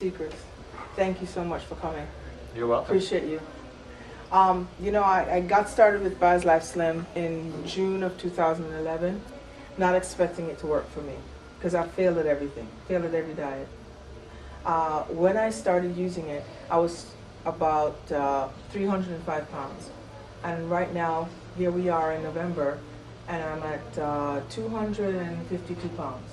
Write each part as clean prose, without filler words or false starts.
Secrist. Thank you so much for coming. You're welcome. Appreciate you. I got started with BioLife Slim in June of 2011, not expecting it to work for me because I failed at everything, failed at every diet. When I started using it, I was about 305 pounds. And right now, here we are in November, and I'm at 252 pounds.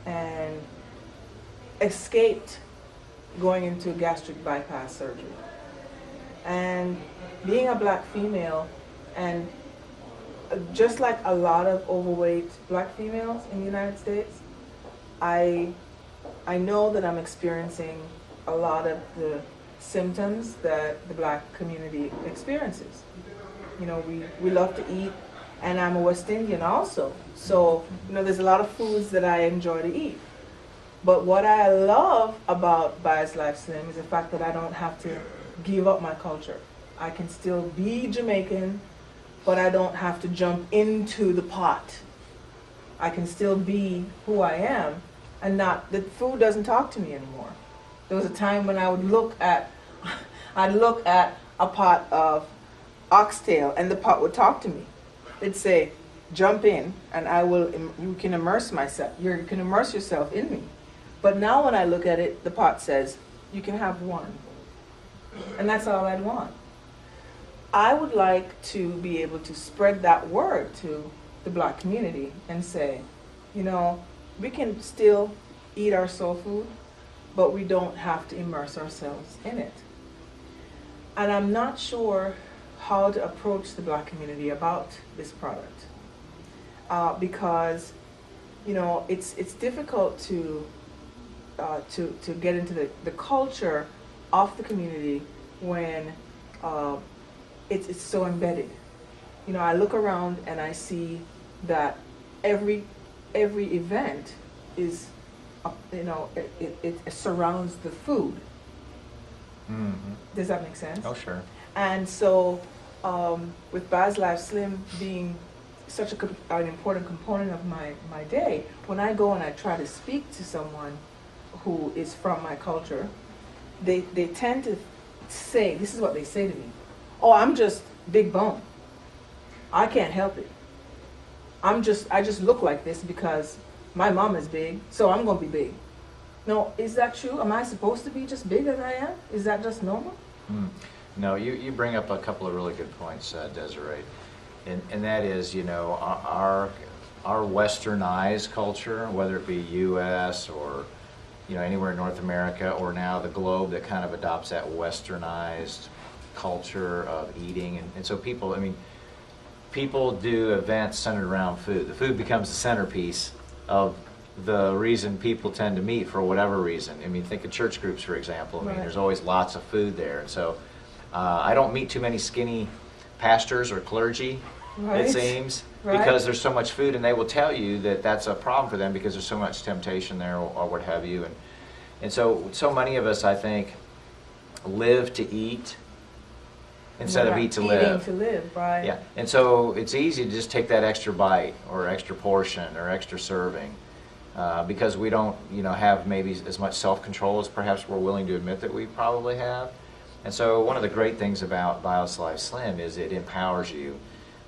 And escaped going into gastric bypass surgery. And being a black female, and just like a lot of overweight black females in the United States, I know that I'm experiencing a lot of the symptoms that the black community experiences. You know, we love to eat, and I'm a West Indian also. So, you know, there's a lot of foods that I enjoy to eat. But what I love about BioLife Slim is the fact that I don't have to give up my culture. I can still be Jamaican, but I don't have to jump into the pot. I can still be who I am, and not, the food doesn't talk to me anymore. There was a time when I would look at a pot of oxtail, and the pot would talk to me. It'd say, jump in, and you can immerse yourself in me. But now when I look at it, the pot says, you can have one. And that's all I'd want. I would like to be able to spread that word to the black community and say, you know, we can still eat our soul food, but we don't have to immerse ourselves in it. And I'm not sure how to approach the black community about this product. Because, you know, it's difficult to get into the culture of the community when it's so embedded. You know, I look around and I see that every event is, it surrounds the food. Mm-hmm. Does that make sense? Oh, sure. And so, with BioLife Slim being such an important component of my day, when I go and I try to speak to someone who is from my culture, they tend to say, this is what they say to me: oh, I'm just big bone. I can't help it. I just look like this because my mom is big, so I'm going to be big. No, is that true? Am I supposed to be just big as I am? Is that just normal? No, you bring up a couple of really good points, Desiree. And that is, you know, our westernized culture, whether it be U.S. or, you know, anywhere in North America, or now the globe that kind of adopts that westernized culture of eating. And so people do events centered around food. The food becomes the centerpiece of the reason people tend to meet for whatever reason. I mean, think of church groups, for example. I mean, there's always lots of food there. And so I don't meet too many skinny pastors or clergy, it seems, because there's so much food, and they will tell you that that's a problem for them because there's so much temptation there, or what have you. And so many of us, I think, live to eat instead of eat to live. Eating to live, right? Yeah, and so it's easy to just take that extra bite or extra portion or extra serving because we don't, you know, have maybe as much self-control as perhaps we're willing to admit that we probably have. And so one of the great things about BioLife Slim is it empowers you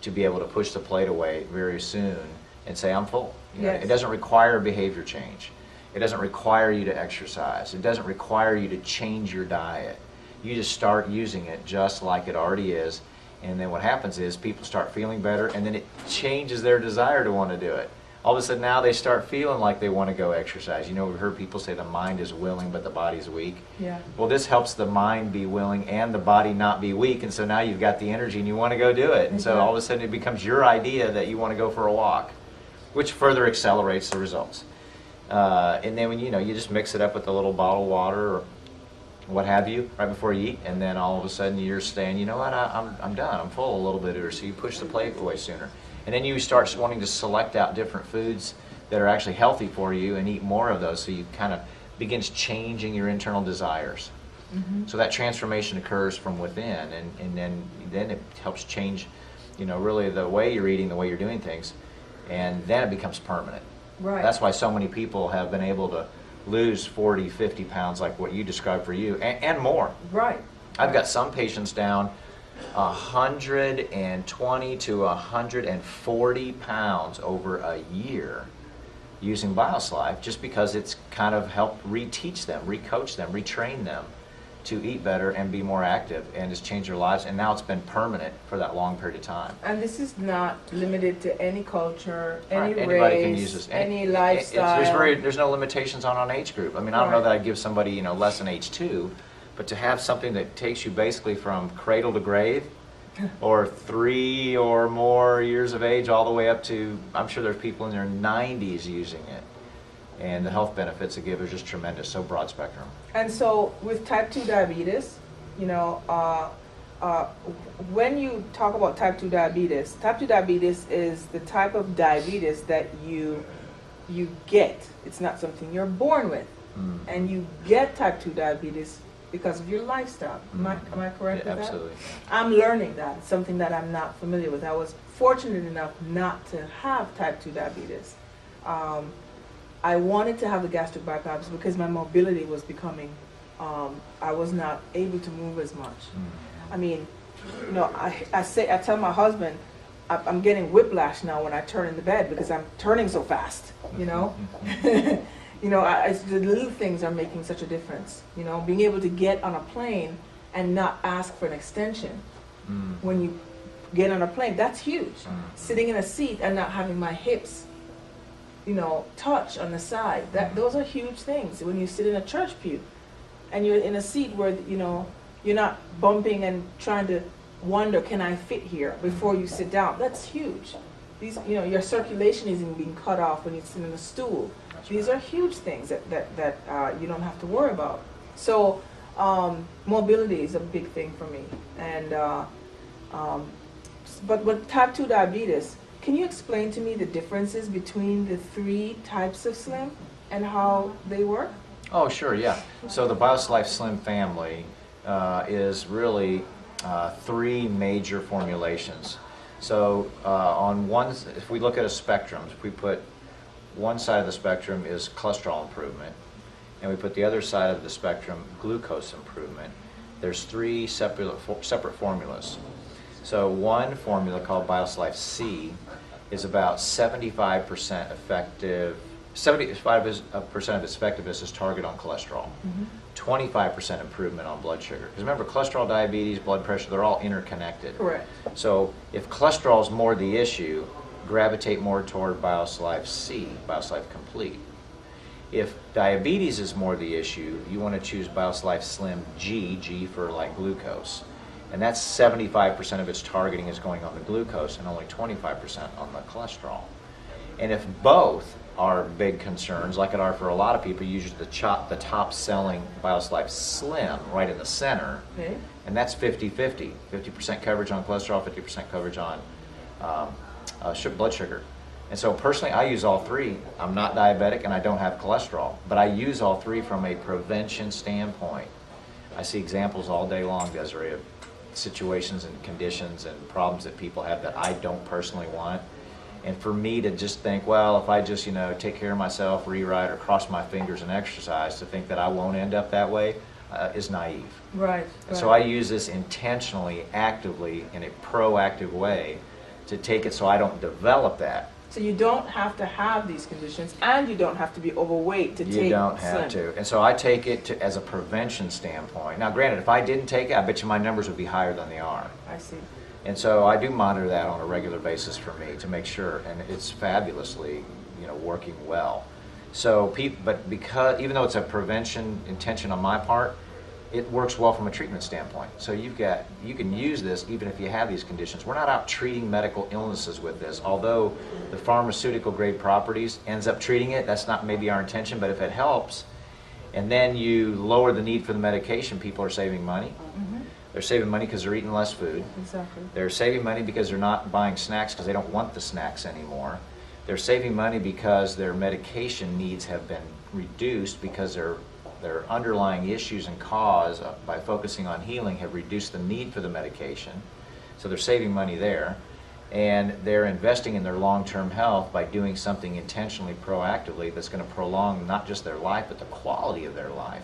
to be able to push the plate away very soon and say, I'm full. You know, it doesn't require behavior change. It doesn't require you to exercise. It doesn't require you to change your diet. You just start using it just like it already is. And then what happens is people start feeling better, and then it changes their desire to want to do it. All of a sudden now they start feeling like they want to go exercise. You know, we've heard people say the mind is willing, but the body's weak. Yeah. Well, this helps the mind be willing and the body not be weak, and so now you've got the energy and you want to go do it. And so all of a sudden it becomes your idea that you want to go for a walk, which further accelerates the results. And then when you just mix it up with a little bottle of water or what have you right before you eat, and then all of a sudden you're saying, you know what, I'm done, I'm full a little bit, or so you push the plate away sooner. And then you start wanting to select out different foods that are actually healthy for you and eat more of those, so you kind of begins changing your internal desires. Mm-hmm. So that transformation occurs from within, and then it helps change, you know, really the way you're eating, the way you're doing things, and then it becomes permanent. Right. That's why so many people have been able to lose 40, 50 pounds like what you described for you, and more. Right. I've got some patients down 120 to 140 pounds over a year using BioSlife, just because it's kind of helped reteach them, recoach them, retrain them to eat better and be more active, and it's changed their lives, and now it's been permanent for that long period of time. And this is not limited to any culture, any Right. Anybody race, can use this. any lifestyle. There's no limitations on an age group. I mean, I don't know that I'd give somebody less than age 2, but to have something that takes you basically from cradle to grave, or 3 or more years of age, all the way up to, I'm sure there's people in their 90s using it. And the health benefits it gives are just tremendous, so broad spectrum. And so with type 2 diabetes, when you talk about type 2 diabetes is the type of diabetes that you get. It's not something you're born with. And you get type 2 diabetes because of your lifestyle. Am I correct with that? Absolutely. I'm learning that. It's something that I'm not familiar with. I was fortunate enough not to have type 2 diabetes. I wanted to have the gastric bypass because my mobility was becoming, I was not able to move as much. I mean, I tell my husband, I'm getting whiplash now when I turn in the bed because I'm turning so fast, the little things are making such a difference. Being able to get on a plane and not ask for an extension when you get on a plane, that's huge. Sitting in a seat and not having my hips touch on the side. Those are huge things. When you sit in a church pew and you're in a seat where, you're not bumping and trying to wonder, can I fit here before you sit down? That's huge. These, your circulation isn't being cut off when you sit in a stool. These are huge things that you don't have to worry about. So mobility is a big thing for me. And but with type 2 diabetes, can you explain to me the differences between the 3 types of Slim and how they work? Oh, sure, yeah. So the BioSlife Slim family is really 3 major formulations. So if we look at a spectrum, if we put one side of the spectrum is cholesterol improvement, and we put the other side of the spectrum glucose improvement, there's 3 separate formulas. So one formula called BioSlife C is about 75% effective. 75% of its effectiveness is targeted on cholesterol. 25% improvement on blood sugar. Because remember, cholesterol, diabetes, blood pressure, they're all interconnected. Correct. So if cholesterol is more the issue, gravitate more toward BioSlife C, BioSlife Complete. If diabetes is more the issue, you want to choose BioSlife Slim G for like glucose. And that's 75% of its targeting is going on the glucose and only 25% on the cholesterol. And if both are big concerns, like it are for a lot of people, usually the top selling BioSlife Slim right in the center, Okay. and that's 50-50. 50% coverage on cholesterol, 50% coverage on blood sugar. And so personally, I use all 3. I'm not diabetic and I don't have cholesterol, but I use all 3 from a prevention standpoint. I see examples all day long, Desiree, of situations and conditions and problems that people have that I don't personally want. And for me to just think, well, if I just, take care of myself, rewrite, or cross my fingers and exercise, to think that I won't end up that way is naive. Right. And so I use this intentionally, actively, in a proactive way to take it so I don't develop that. So you don't have to have these conditions, and you don't have to be overweight to take You don't have Slim. to. And so I take it as a prevention standpoint. Now, granted, if I didn't take it, I bet you my numbers would be higher than they are. I see. And so I do monitor that on a regular basis for me to make sure, and it's fabulously, working well. So, but because even though it's a prevention intention on my part, it works well from a treatment standpoint. So you can use this even if you have these conditions. We're not out treating medical illnesses with this, although the pharmaceutical grade properties ends up treating it. That's not maybe our intention, but if it helps, and then you lower the need for the medication, people are saving money. They're saving money because they're eating less food. Exactly. They're saving money because they're not buying snacks because they don't want the snacks anymore. They're saving money because their medication needs have been reduced because their underlying issues and cause by focusing on healing have reduced the need for the medication. So they're saving money there. And they're investing in their long-term health by doing something intentionally, proactively, that's going to prolong not just their life, but the quality of their life.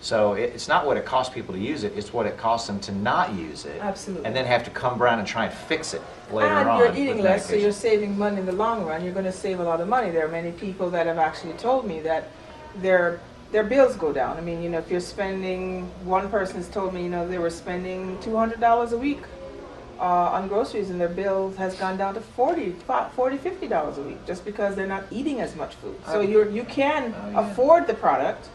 So it's not what it costs people to use it, it's what it costs them to not use it. Absolutely. And then have to come around and try and fix it later and on. you're eating with less, so medication. you're saving money in the long run. You're going to save a lot of money. There are many people that have actually told me that their bills go down. I mean, you know, if you're spending, one person's told me, you know, they were spending $200 a week on groceries, and their bill has gone down to $50 a week, just because they're not eating as much food. So you can afford the product.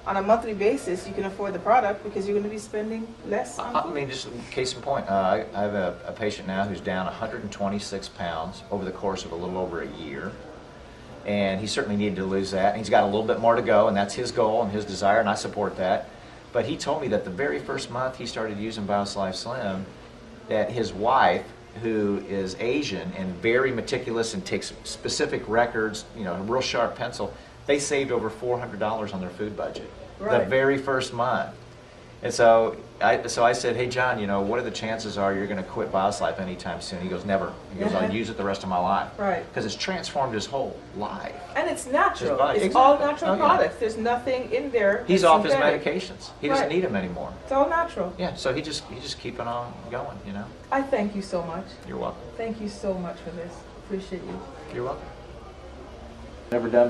On a monthly basis, you can afford the product because you're going to be spending less on food. I mean, just case in point, I have a patient now who's down 126 pounds over the course of a little over a year. And he certainly needed to lose that. And he's got a little bit more to go, and that's his goal and his desire, and I support that. But he told me that the very first month he started using BioSlife Slim, that his wife, who is Asian and very meticulous and takes specific records, you know, a real sharp pencil, they saved over $400 on their food budget the very first month. And so I said, hey, John, you know, what are the chances are you're going to quit BioSlife anytime soon? He goes, never. He goes, I'll use it the rest of my life. Right. Because it's transformed his whole life. And it's natural. It's Exactly. all natural Oh, yeah. products. There's nothing in there. He's that's off his synthetic. medications. He doesn't need them anymore. It's all natural. Yeah, so he's just keeping on going, you know. I thank you so much. You're welcome. Thank you so much for this. Appreciate you. You're welcome. Never done